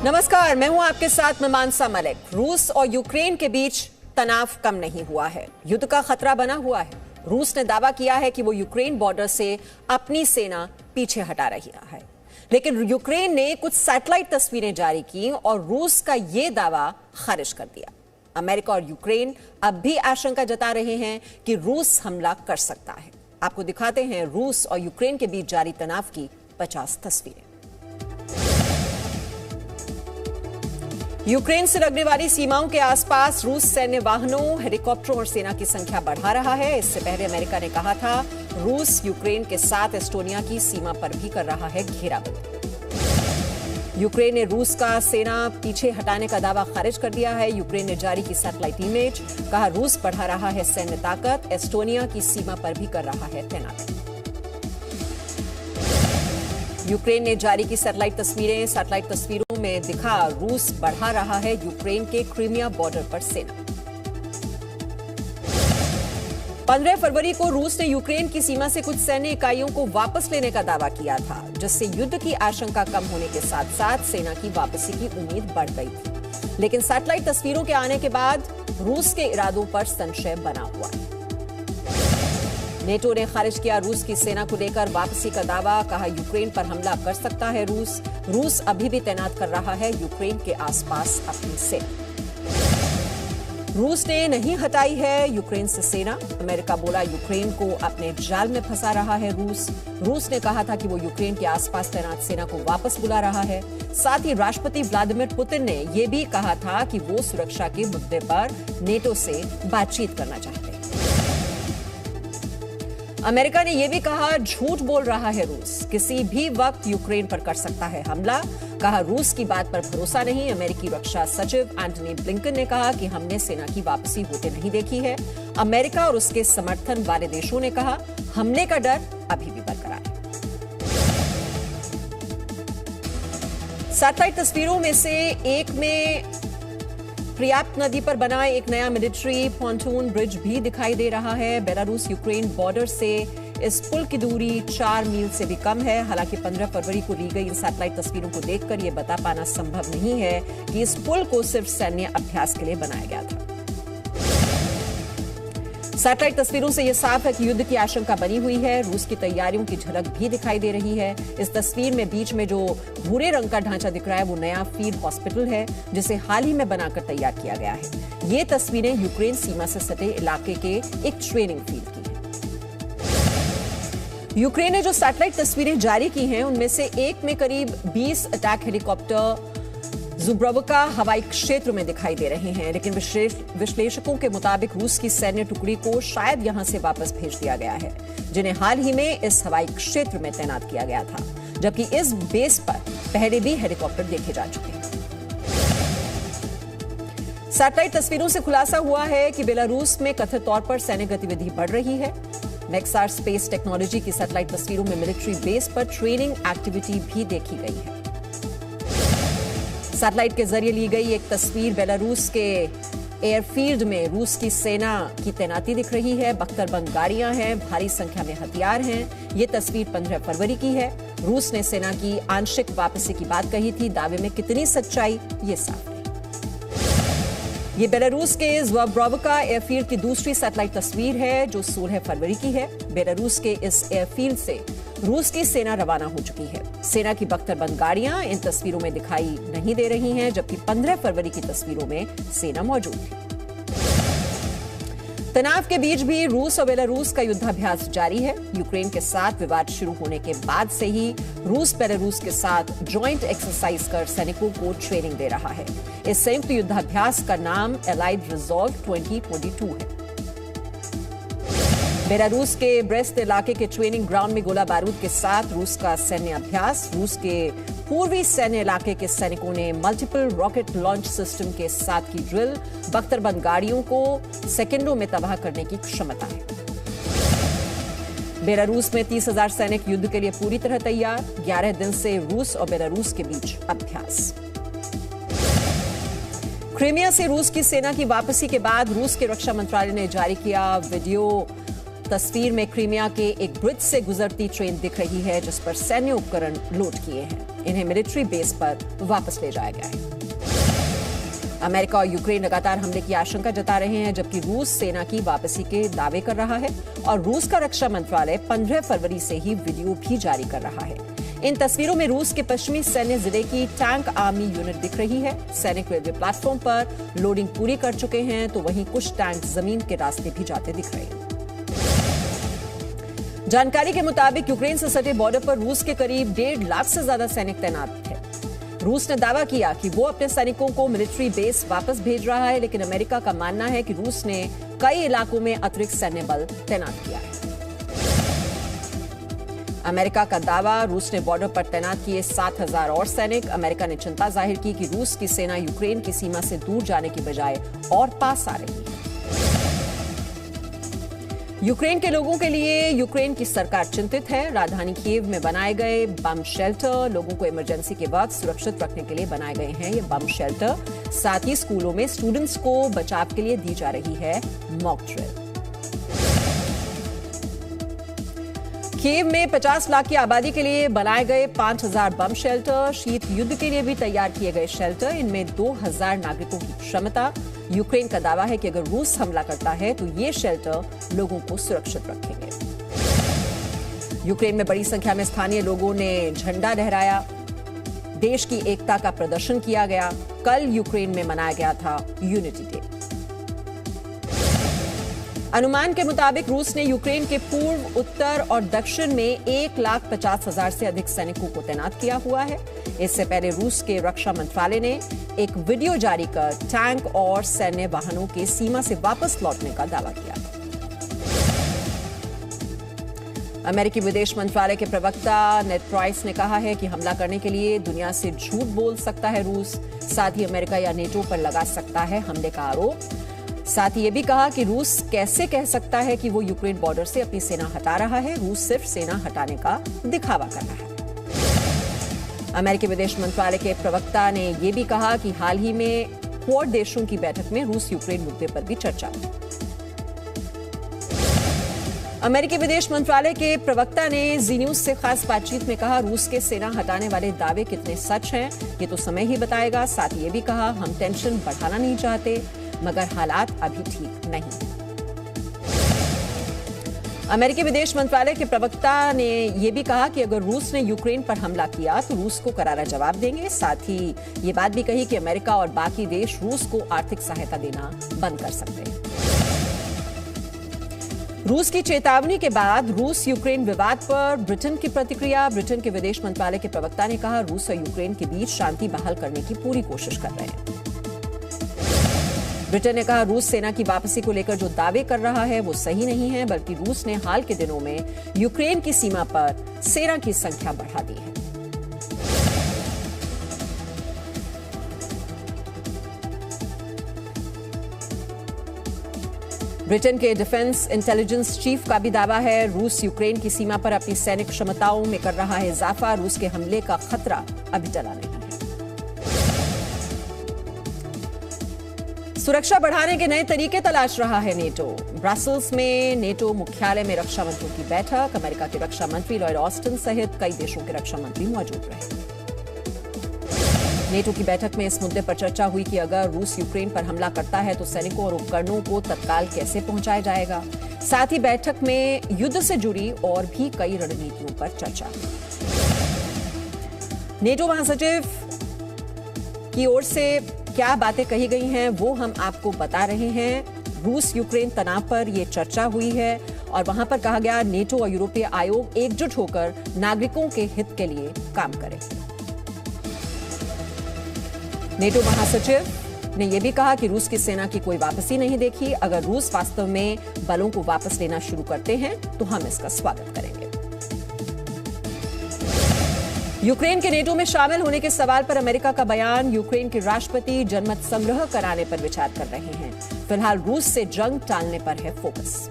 नमस्कार, मैं हूं आपके साथ मीमांसा मलिक। रूस और यूक्रेन के बीच तनाव कम नहीं हुआ है, युद्ध का खतरा बना हुआ है। रूस ने दावा किया है कि वो यूक्रेन बॉर्डर से अपनी सेना पीछे हटा रही है, लेकिन यूक्रेन ने कुछ सैटेलाइट तस्वीरें जारी की और रूस का ये दावा खारिज कर दिया। अमेरिका और यूक्रेन अब भी आशंका जता रहे हैं कि रूस हमला कर सकता है। आपको दिखाते हैं रूस और यूक्रेन के बीच जारी तनाव की 50 तस्वीरें। यूक्रेन से लगने वाली सीमाओं के आसपास रूस सैन्य वाहनों, हेलीकॉप्टरों और सेना की संख्या बढ़ा रहा है। इससे पहले अमेरिका ने कहा था रूस यूक्रेन के साथ एस्टोनिया की सीमा पर भी कर रहा है घेराबंदी। यूक्रेन ने रूस का सेना पीछे हटाने का दावा खारिज कर दिया है। यूक्रेन ने जारी की सैटेलाइट इमेज, कहा रूस बढ़ा रहा है सैन्य ताकत, एस्टोनिया की सीमा पर भी कर रहा है तैनाती। यूक्रेन ने जारी की सैटेलाइट तस्वीरों में दिखा रूस बढ़ा रहा है यूक्रेन के क्रीमिया बॉर्डर पर सेना। 15 फरवरी को रूस ने यूक्रेन की सीमा से कुछ सैन्य इकाइयों को वापस लेने का दावा किया था, जिससे युद्ध की आशंका कम होने के साथ साथ सेना की वापसी की उम्मीद बढ़ गई थी। लेकिन सैटेलाइट तस्वीरों के आने के बाद रूस के इरादों पर संशय बना हुआ है। नेटो ने खारिज किया रूस की सेना को लेकर वापसी का दावा, कहा यूक्रेन पर हमला कर सकता है रूस अभी भी तैनात कर रहा है यूक्रेन के आसपास अपनी सेना। रूस ने नहीं हटाई है यूक्रेन से सेना। अमेरिका बोला यूक्रेन को अपने जाल में फंसा रहा है रूस ने कहा था कि वो यूक्रेन के आसपास तैनात सेना को वापस बुला रहा है। साथ ही राष्ट्रपति व्लादिमीर पुतिन ने यह भी कहा था कि वो सुरक्षा के मुद्दे पर नेटो से बातचीत करना चाहते हैं। अमेरिका ने यह भी कहा झूठ बोल रहा है रूस, किसी भी वक्त यूक्रेन पर कर सकता है हमला। कहा रूस की बात पर भरोसा नहीं। अमेरिकी रक्षा सचिव एंटनी ब्लिंकन ने कहा कि हमने सेना की वापसी होते नहीं देखी है। अमेरिका और उसके समर्थन वाले देशों ने कहा हमले का डर अभी भी बरकरार है। सैटेलाइट तस्वीरों में से एक में पर्याप्त नदी पर बना एक नया मिलिट्री पॉन्टून ब्रिज भी दिखाई दे रहा है। बेलारूस यूक्रेन बॉर्डर से इस पुल की दूरी 4 मील से भी कम है। हालांकि 15 फरवरी को ली गई इन सैटेलाइट तस्वीरों को देखकर यह बता पाना संभव नहीं है कि इस पुल को सिर्फ सैन्य अभ्यास के लिए बनाया गया था। सैटेलाइट तस्वीरों से यह साफ है कि युद्ध की आशंका बनी हुई है। रूस की तैयारियों की झलक भी दिखाई दे रही है। इस तस्वीर में बीच में जो भूरे रंग का ढांचा दिख रहा है वो नया फील्ड हॉस्पिटल है, जिसे हाल ही में बनाकर तैयार किया गया है। ये तस्वीरें यूक्रेन सीमा से सटे इलाके के एक ट्रेनिंग फील्ड की है। यूक्रेन ने जो सैटेलाइट तस्वीरें जारी की हैं उनमें से एक में करीब 20 अटैक हेलीकॉप्टर ज़ुब्रोवका हवाई क्षेत्र में दिखाई दे रहे हैं, लेकिन विश्लेषकों के मुताबिक रूस की सैन्य टुकड़ी को शायद यहां से वापस भेज दिया गया है, जिन्हें हाल ही में इस हवाई क्षेत्र में तैनात किया गया था, जबकि इस बेस पर पहले भी हेलीकॉप्टर देखे जा चुके हैं। सैटेलाइट तस्वीरों से खुलासा हुआ है कि बेलारूस में कथित तौर पर सैन्य गतिविधि बढ़ रही है। मैक्सार स्पेस टेक्नोलॉजी की सैटेलाइट तस्वीरों में मिलिट्री बेस पर ट्रेनिंग एक्टिविटी भी देखी गई है। सैटेलाइट के जरिए ली गई एक तस्वीर बेलारूस के एयरफील्ड में रूस की सेना की तैनाती दिख रही है। बख्तरबंद गाड़ियां हैं, भारी संख्या में हथियार हैं। ये तस्वीर 15 फरवरी की है। रूस ने सेना की आंशिक वापसी की बात कही थी। दावे में कितनी सच्चाई ये साफ है। ये बेलारूस के ज़ुब्रोवका एयरफील्ड की दूसरी सैटेलाइट तस्वीर है जो 16 फरवरी की है। बेलारूस के इस एयरफील्ड से रूस की सेना रवाना हो चुकी है। सेना की बख्तरबंद गाड़ियां इन तस्वीरों में दिखाई नहीं दे रही हैं, जबकि 15 फरवरी की तस्वीरों में सेना मौजूद थी। तनाव के बीच भी रूस और बेलारूस का युद्धाभ्यास जारी है। यूक्रेन के साथ विवाद शुरू होने के बाद से ही रूस बेलारूस के साथ जॉइंट एक्सरसाइज कर सैनिकों को ट्रेनिंग दे रहा है। इस संयुक्त युद्धाभ्यास का नाम एलाइड रिजॉल्व 2022 है। बेलारूस के ब्रेस्ट इलाके के ट्रेनिंग ग्राउंड में गोला बारूद के साथ रूस का सैन्य अभ्यास। रूस के पूर्वी सैन्य इलाके के सैनिकों ने मल्टीपल रॉकेट लॉन्च सिस्टम के साथ की ड्रिल। बख्तरबंद गाड़ियों को सेकंडों में तबाह करने की क्षमता है। बेलारूस में 30,000 सैनिक युद्ध के लिए पूरी तरह तैयार। 11 दिन से रूस और बेलारूस के बीच अभ्यास। क्रीमिया से रूस की सेना की वापसी के बाद रूस के रक्षा मंत्रालय ने जारी किया वीडियो तस्वीर में क्रीमिया के एक ब्रिज से गुजरती ट्रेन दिख रही है जिस पर सैन्य उपकरण लोड किए हैं। इन्हें मिलिट्री बेस पर वापस ले जाया गया है। अमेरिका और यूक्रेन लगातार हमले की आशंका जता रहे हैं, जबकि रूस सेना की वापसी के दावे कर रहा है और रूस का रक्षा मंत्रालय 15 फरवरी से ही वीडियो भी जारी कर रहा है। इन तस्वीरों में रूस के पश्चिमी सैन्य जिले की टैंक आर्मी यूनिट दिख रही है। सैनिक रेलवे प्लेटफॉर्म पर लोडिंग पूरी कर चुके हैं, तो वहीं कुछ टैंक जमीन के रास्ते भी जाते दिख रहे हैं। जानकारी के मुताबिक यूक्रेन से सटे बॉर्डर पर रूस के करीब 1.5 लाख से ज्यादा सैनिक तैनात है। रूस ने दावा किया कि वो अपने सैनिकों को मिलिट्री बेस वापस भेज रहा है, लेकिन अमेरिका का मानना है कि रूस ने कई इलाकों में अतिरिक्त सैन्य बल तैनात किया है। अमेरिका का दावा, रूस ने बॉर्डर पर तैनात किए 7,000 और सैनिक। अमेरिका ने चिंता जाहिर की कि रूस की सेना यूक्रेन की सीमा से दूर जाने की बजाय और पास आ रही है। यूक्रेन के लोगों के लिए यूक्रेन की सरकार चिंतित है। राजधानी कीव में बनाए गए बम शेल्टर लोगों को इमरजेंसी के वक्त सुरक्षित रखने के लिए बनाए गए हैं। ये बम शेल्टर साथ ही स्कूलों में स्टूडेंट्स को बचाव के लिए दी जा रही है मॉक ड्रिल। कीव में 50 लाख की आबादी के लिए बनाए गए 5,000 बम शेल्टर, शीत युद्ध के लिए भी तैयार किए गए शेल्टर। इनमें 2,000 नागरिकों की क्षमता। यूक्रेन का दावा है कि अगर रूस हमला करता है तो ये शेल्टर लोगों को सुरक्षित रखेंगे। यूक्रेन में बड़ी संख्या में स्थानीय लोगों ने झंडा लहराया, देश की एकता का प्रदर्शन किया गया। कल यूक्रेन में मनाया गया था यूनिटी डे। अनुमान के मुताबिक रूस ने यूक्रेन के पूर्व, उत्तर और दक्षिण में 1,50,000 से अधिक सैनिकों को तैनात किया हुआ है। इससे पहले रूस के रक्षा मंत्रालय ने एक वीडियो जारी कर टैंक और सैन्य वाहनों के सीमा से वापस लौटने का दावा किया। अमेरिकी विदेश मंत्रालय के प्रवक्ता नेड प्राइस ने कहा है कि हमला करने के लिए दुनिया से झूठ बोल सकता है रूस, साथ ही अमेरिका या नेटो पर लगा सकता है हमले का आरोप। साथ ही ये भी कहा कि रूस कैसे कह सकता है कि वो यूक्रेन बॉर्डर से अपनी सेना हटा रहा है। रूस सिर्फ सेना हटाने का दिखावा कर रहा है। अमेरिकी विदेश मंत्रालय के प्रवक्ता ने यह भी कहा कि हाल ही में क्वाड देशों की बैठक में रूस यूक्रेन मुद्दे पर भी चर्चा हुई। अमेरिकी विदेश मंत्रालय के प्रवक्ता ने जी न्यूज से खास बातचीत में कहा, रूस के सेना हटाने वाले दावे कितने सच हैं ये तो समय ही बताएगा। साथ ही ये भी कहा, हम टेंशन बढ़ाना नहीं चाहते मगर हालात अभी ठीक नहीं। अमेरिकी विदेश मंत्रालय के प्रवक्ता ने यह भी कहा कि अगर रूस ने यूक्रेन पर हमला किया तो रूस को करारा जवाब देंगे। साथ ही ये बात भी कही कि अमेरिका और बाकी देश रूस को आर्थिक सहायता देना बंद कर सकते हैं। रूस की चेतावनी के बाद रूस यूक्रेन विवाद पर ब्रिटेन की प्रतिक्रिया। ब्रिटेन के विदेश मंत्रालय के प्रवक्ता ने कहा, रूस और यूक्रेन के बीच शांति बहाल करने की पूरी कोशिश कर रहे हैं। ब्रिटेन ने कहा, रूस सेना की वापसी को लेकर जो दावे कर रहा है वो सही नहीं है, बल्कि रूस ने हाल के दिनों में यूक्रेन की सीमा पर सेना की संख्या बढ़ा दी है। ब्रिटेन के डिफेंस इंटेलिजेंस चीफ का भी दावा है, रूस यूक्रेन की सीमा पर अपनी सैनिक क्षमताओं में कर रहा है इजाफा। रूस के हमले का खतरा अभी टला नहीं है। सुरक्षा बढ़ाने के नए तरीके तलाश रहा है नेटो। ब्रसेल्स में नेटो मुख्यालय में रक्षा मंत्रियों की बैठक। अमेरिका के रक्षा मंत्री लॉयड ऑस्टिन सहित कई देशों के रक्षा मंत्री मौजूद रहे। नेटो की बैठक में इस मुद्दे पर चर्चा हुई कि अगर रूस यूक्रेन पर हमला करता है तो सैनिकों और उपकरणों को तत्काल कैसे पहुंचाया जाएगा। साथ ही बैठक में युद्ध से जुड़ी और भी कई रणनीतियों पर चर्चा हुई। नेटो महासचिव की ओर से क्या बातें कही गई हैं वो हम आपको बता रहे हैं। रूस यूक्रेन तनाव पर यह चर्चा हुई है और वहां पर कहा गया, नेटो और यूरोपीय आयोग एकजुट होकर नागरिकों के हित के लिए काम करें। नेटो महासचिव ने यह भी कहा कि रूस की सेना की कोई वापसी नहीं देखी। अगर रूस वास्तव में बलों को वापस लेना शुरू करते हैं तो हम इसका स्वागत करेंगे। यूक्रेन के नेटो में शामिल होने के सवाल पर अमेरिका का बयान। यूक्रेन के राष्ट्रपति जनमत संग्रह कराने पर विचार कर रहे हैं। फिलहाल रूस से जंग टालने पर है फोकस।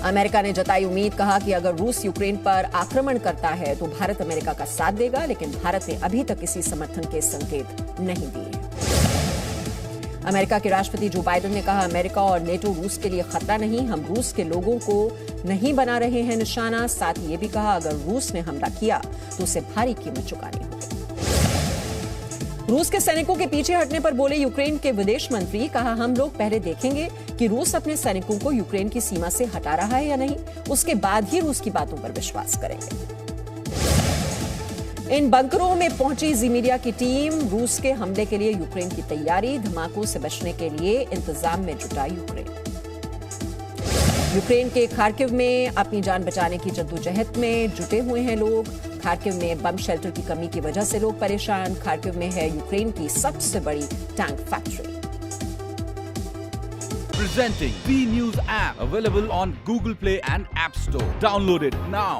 अमेरिका ने जताई उम्मीद, कहा कि अगर रूस यूक्रेन पर आक्रमण करता है तो भारत अमेरिका का साथ देगा, लेकिन भारत ने अभी तक किसी समर्थन के संकेत नहीं दिए। अमेरिका के राष्ट्रपति जो बाइडेन ने कहा, अमेरिका और नेटो रूस के लिए खतरा नहीं, हम रूस के लोगों को नहीं बना रहे हैं निशाना। साथ ही ये भी कहा, अगर रूस ने हमला किया तो उसे भारी कीमत चुकानी होगी। रूस के सैनिकों के पीछे हटने पर बोले यूक्रेन के विदेश मंत्री, कहा हम लोग पहले देखेंगे कि रूस अपने सैनिकों को यूक्रेन की सीमा से हटा रहा है या नहीं, उसके बाद ही रूस की बातों पर विश्वास करेंगे। इन बंकरों में पहुंची जी मीडिया की टीम, रूस के हमले के लिए यूक्रेन की तैयारी, धमाकों से बचने के लिए इंतजाम में जुटा यूक्रेन। यूक्रेन के खार्किव में अपनी जान बचाने की जद्दोजहद में जुटे हुए हैं लोग। खार्किव में बम शेल्टर की कमी की वजह से लोग परेशान। खार्किव में है यूक्रेन की सबसे बड़ी tank factory. Presenting B News app, available on Google Play and App Store. Download it now.